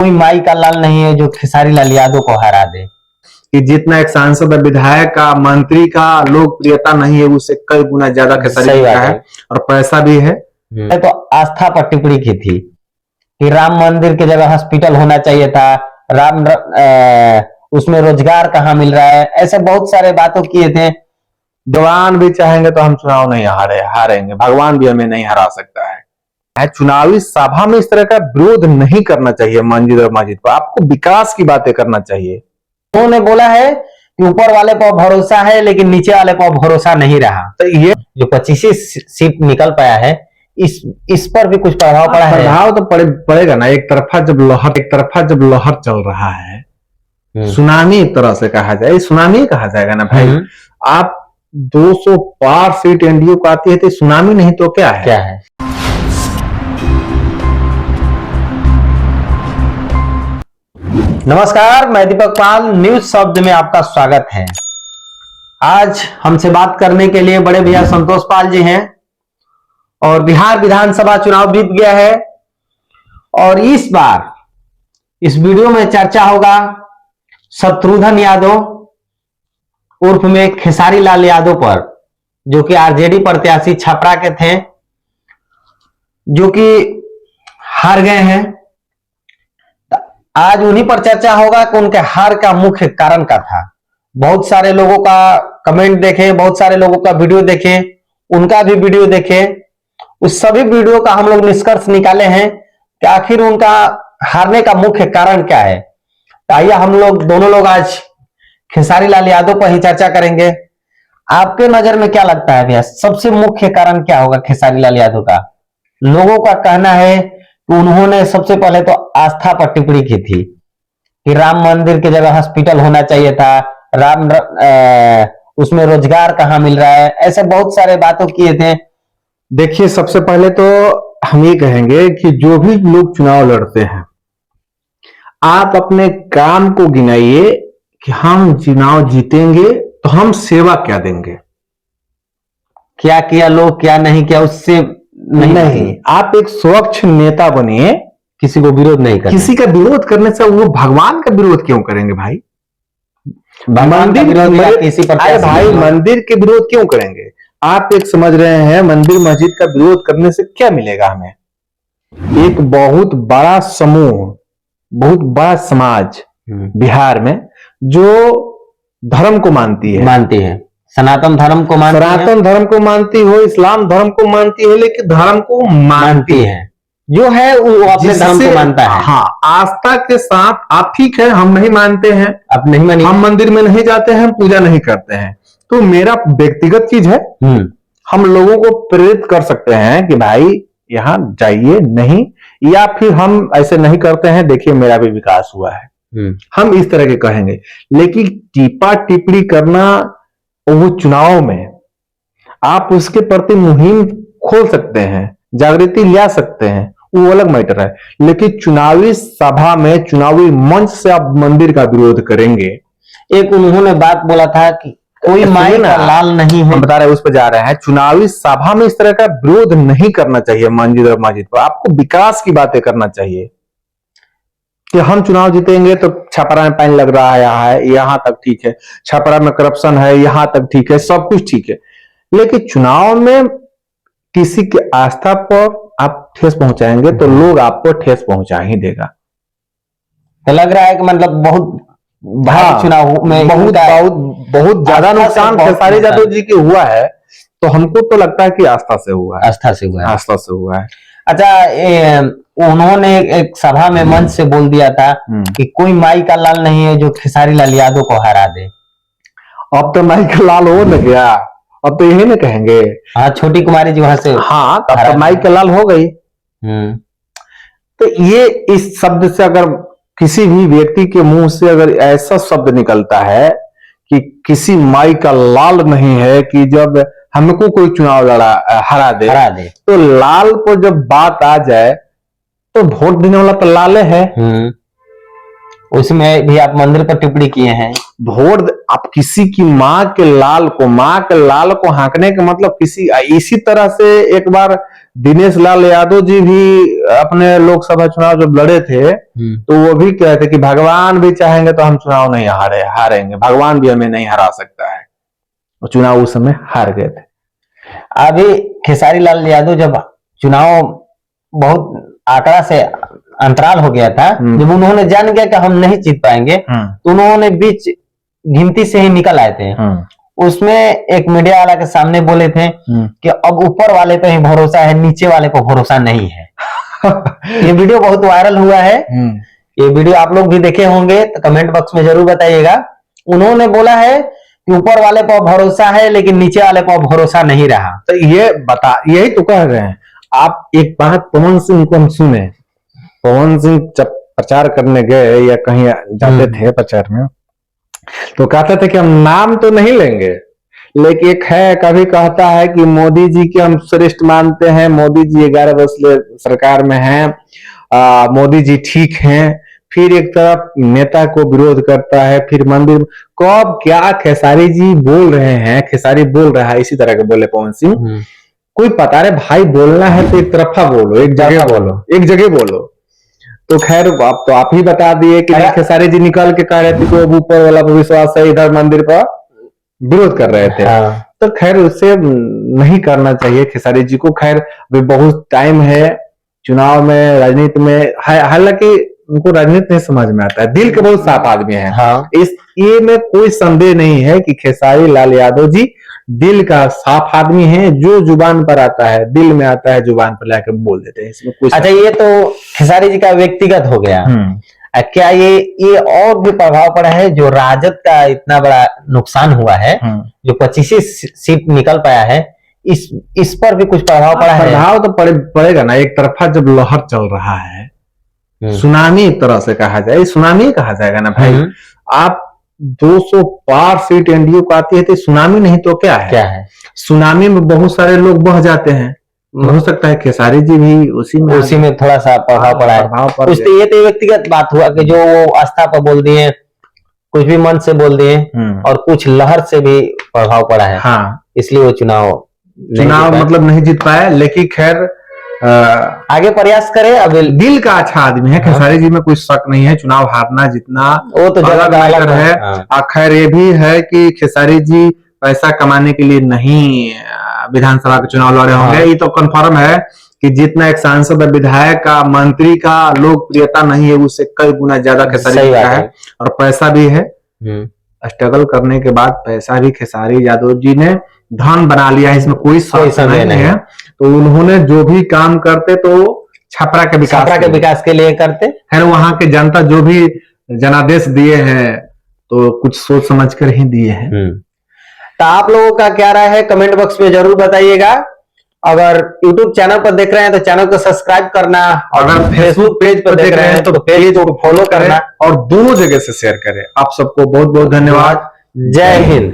कोई माई का लाल नहीं है जो खेसारी लाल यादव को हरा दे। कि जितना एक सांसद विधायक का मंत्री का लोकप्रियता नहीं है उससे कई गुना ज्यादा खेसारी का है और पैसा भी है। तो आस्था पर टिप्पणी की थी कि राम मंदिर की जगह हॉस्पिटल होना चाहिए था, उसमें रोजगार कहाँ मिल रहा है, ऐसे बहुत सारे बातों किए थे। भगवान भी चाहेंगे तो हम चुनाव नहीं हारेंगे, भगवान भी हमें नहीं हरा सकता है। चुनावी सभा में इस तरह का विरोध नहीं करना चाहिए। मंदिर और मस्जिद पर आपको विकास की बातें करना चाहिए। उन्होंने बोला है कि ऊपर वाले पर भरोसा है लेकिन नीचे वाले पर भरोसा नहीं रहा। तो ये जो 25 सीट निकल पाया है इस पर भी कुछ प्रभाव पड़ा है। प्रभाव तो पड़ेगा ना। एक तरफा जब लहर चल रहा है, सुनामी एक तरह से कहा जाए, सुनामी कहा जाएगा ना भाई। आप 200 पार सीट एनडीए को आती है तो सुनामी नहीं तो क्या है? नमस्कार, मैं दीपक पाल, न्यूज शब्द में आपका स्वागत है। आज हमसे बात करने के लिए बड़े भैया संतोष पाल जी हैं और बिहार विधानसभा चुनाव बीत गया है और इस बार इस वीडियो में चर्चा होगा शत्रुघ्न यादव उर्फ में खेसारी लाल यादव पर, जो कि आरजेडी प्रत्याशी छपरा के थे, जो कि हार गए हैं। आज उन्हीं पर चर्चा होगा कि उनके हार का मुख्य कारण क्या था। बहुत सारे लोगों का कमेंट देखे, बहुत सारे लोगों का वीडियो देखे, उनका भी वीडियो देखे, उस सभी वीडियो का हम लोग निष्कर्ष निकाले हैं कि आखिर उनका हारने का मुख्य कारण क्या है। तो आइए हम लोग दोनों लोग आज खेसारी लाल यादव पर ही चर्चा करेंगे। आपके नजर में क्या लगता है भैया, सबसे मुख्य कारण क्या होगा खेसारी लाल यादव का? लोगों का कहना है कि उन्होंने सबसे पहले तो आस्था पर टिप्पणी की थी कि राम मंदिर की जगह हॉस्पिटल होना चाहिए था, उसमें रोजगार कहाँ मिल रहा है, ऐसे बहुत सारे बातों किए थे। देखिए, सबसे पहले तो हम ये कहेंगे कि जो भी लोग चुनाव लड़ते हैं, आप अपने काम को गिनाइए कि हम चुनाव जीतेंगे तो हम सेवा क्या देंगे, क्या किया लोग, क्या नहीं किया, उससे नहीं। आप एक स्वच्छ नेता बनिए। किसी को विरोध नहीं करना। किसी का विरोध करने से वो भगवान का विरोध क्यों करेंगे भाई? मंदिर के विरोध क्यों करेंगे? आप एक समझ रहे हैं मंदिर मस्जिद का विरोध करने से क्या मिलेगा हमें? एक बहुत बड़ा समूह, बहुत बड़ा समाज बिहार में जो धर्म को मानती है, सनातन धर्म को मानती हो, इस्लाम धर्म को मानती है, लेकिन धर्म को मानती है जो है वो अपने धर्म को मानता है। हाँ, आस्था के साथ। आप ठीक है, हम नहीं मानते हैं, आप नहीं मानिए, हम मंदिर में नहीं जाते हैं, पूजा नहीं करते हैं, तो मेरा व्यक्तिगत चीज है। हम लोगों को प्रेरित कर सकते हैं कि भाई यहाँ जाइए नहीं, या फिर हम ऐसे नहीं करते हैं, देखिए मेरा भी विकास हुआ है, हम इस तरह के कहेंगे। लेकिन टीपा टिप्पणी करना, वो चुनाव में आप उसके प्रति मुहिम खोल सकते हैं, जागृति ला सकते हैं, वो अलग मैटर है। लेकिन चुनावी सभा में, चुनावी मंच से आप मंदिर का विरोध करेंगे। एक उन्होंने बात बोला था कि कोई माई का लाल नहीं है, हम बता रहे हैं, उस पर जा रहे हैं। चुनावी सभा में इस तरह का विरोध नहीं करना चाहिए मंदिर और मस्जिद पर। आपको विकास की बातें करना चाहिए कि हम चुनाव जीतेंगे तो छपरा में पानी लग रहा है, यहाँ तक ठीक है, छपरा में करप्शन है, यहाँ तक ठीक है, सब कुछ ठीक है। लेकिन चुनाव में किसी की आस्था पर आप ठेस पहुंचाएंगे तो लोग आपको ठेस पहुंचा ही देगा। तो लग रहा है कि मतलब बहुत भारी चुनाव में बहुत ज्यादा नुकसान खेसारी यादव जी की हुआ है, तो हमको तो लगता है कि आस्था से हुआ है। अच्छा, उन्होंने एक सभा में मंच से बोल दिया था कि कोई माई का लाल नहीं है जो खेसारी लाल यादव को हरा दे। अब तो माई का लाल हो न गया, अब तो यही न कहेंगे। हाँ, छोटी कुमारी जी वहां से, हाँ, अब तो माई का लाल हो गई। तो ये इस शब्द से, अगर किसी भी व्यक्ति के मुंह से अगर ऐसा शब्द निकलता है कि किसी माई का लाल नहीं है, कि जब हमको कोई चुनाव हरा दे, तो लाल को जब बात आ जाए तो वोट देने वाला तो लाले है। उसमें भी आप मंदिर पर टिप्पणी किए हैं। वोट आप किसी की माँ के लाल को हाँकने का मतलब, किसी इसी तरह से एक बार दिनेश लाल यादव जी भी अपने लोकसभा चुनाव जब लड़े थे तो वो भी कहते कि भगवान भी चाहेंगे तो हम चुनाव नहीं हारेंगे, भगवान भी हमें नहीं हरा सकता है। और चुनाव उस समय हार गए थे। अभी खेसारी लाल यादव जब चुनाव बहुत आंकड़ा से अंतराल हो गया था, जब उन्होंने जान गया कि हम नहीं जीत पाएंगे, तो उन्होंने बीच गिनती से ही निकल आए थे। उसमें एक मीडिया वाला के सामने बोले थे कि अब ऊपर वाले पे ही भरोसा है, नीचे वाले पर भरोसा नहीं है। ये वीडियो बहुत वायरल हुआ है। ये वीडियो आप लोग भी देखे होंगे तो कमेंट बॉक्स में जरूर बताइएगा। उन्होंने बोला है कि ऊपर वाले पर भरोसा है लेकिन नीचे वाले पर भरोसा नहीं रहा। तो यही तो कह रहे हैं। आप एक बात पवन सिंह को हम सुने, पवन सिंह जब प्रचार करने गए या कहीं जाते थे प्रचार में, तो कहते थे कि हम नाम तो नहीं लेंगे, लेकिन एक है कभी कहता है कि मोदी जी के हम श्रेष्ठ मानते हैं, मोदी जी 11 वर्ष सरकार में हैं, मोदी जी ठीक हैं। फिर एक तरफ नेता को विरोध करता है, फिर मंदिर कब क्या खेसारी जी बोल रहे हैं, खेसारी बोल रहा है इसी तरह के बोले पवन सिंह। कोई पता रहे भाई, बोलना है तो एक तरफा बोलो, एक जगह बोलो, एक जगह बोलो। तो खैर आप ही बता दिए कि खेसारी जी निकल के कह रहे थे कि ऊपर वाला विश्वास है, इधर मंदिर पर विरोध कर रहे थे। तो खैर उससे नहीं करना चाहिए खेसारी जी को। खैर अभी बहुत टाइम है चुनाव में, राजनीति में, हालांकि उनको राजनीति नहीं समझ में आता है, दिल के बहुत साफ आदमी है। इस ये में कोई संदेह नहीं है कि खेसारी लाल यादव जी दिल का साफ आदमी है। जो जुबान पर आता है, दिल में आता है, जुबान पर लाकर बोल देते हैं, इसमें कुछ। अच्छा, ये तो खेसारी जी का व्यक्तिगत हो गया। क्या ये और भी प्रभाव पड़ा है जो राजद का इतना बड़ा नुकसान हुआ है, जो 25 सीट निकल पाया है, इस पर भी कुछ प्रभाव पड़ा है? प्रभाव तो पड़ेगा ना। एक तरफा जब लहर चल रहा है, सुनामी एक तरह से कहा जाए, सुनामी कहा जाएगा ना भाई। आप 200 पार सीट एनडीए को आती है तो सुनामी नहीं तो क्या है? सुनामी में बहुत सारे लोग बह जाते हैं। हो सकता है खेसारी जी भी उसी में थोड़ा सा प्रभाव पड़ा है। ये तो व्यक्तिगत बात हुआ कि जो वो आस्था पर बोल दिए, कुछ भी मन से बोल दिए, और कुछ लहर से भी प्रभाव पड़ा है। इसलिए वो चुनाव मतलब नहीं जीत पाया। लेकिन खैर आगे प्रयास करे। अब दिल का अच्छा आदमी है खेसारी जी में कोई शक नहीं है। चुनाव हारना जितना वो तो अलग है। खैर ये भी है कि खेसारी जी पैसा कमाने के लिए नहीं विधानसभा के चुनाव लड़े होंगे। ये तो कंफर्म है कि जितना एक सांसद विधायक का, मंत्री का लोकप्रियता नहीं है, उससे कई गुना ज्यादा खेसारी जी का है। और पैसा भी है। स्ट्रगल करने के बाद पैसा भी खेसारी यादव जी ने धन बना लिया है, इसमें कोई समय नहीं है। तो उन्होंने जो भी काम करते तो छपरा के विकास के लिए करते। है वहां के जनता जो भी जनादेश दिए हैं तो कुछ सोच समझ कर ही दिए हैं। तो आप लोगों का क्या राय है कमेंट बॉक्स में जरूर बताइएगा। अगर YouTube चैनल पर देख रहे हैं तो चैनल को सब्सक्राइब करना, अगर फेसबुक पेज पर देख रहे हैं तो पेज को फॉलो करना, और दोनों जगह से शेयर करें। आप सबको बहुत बहुत धन्यवाद। जय हिंद।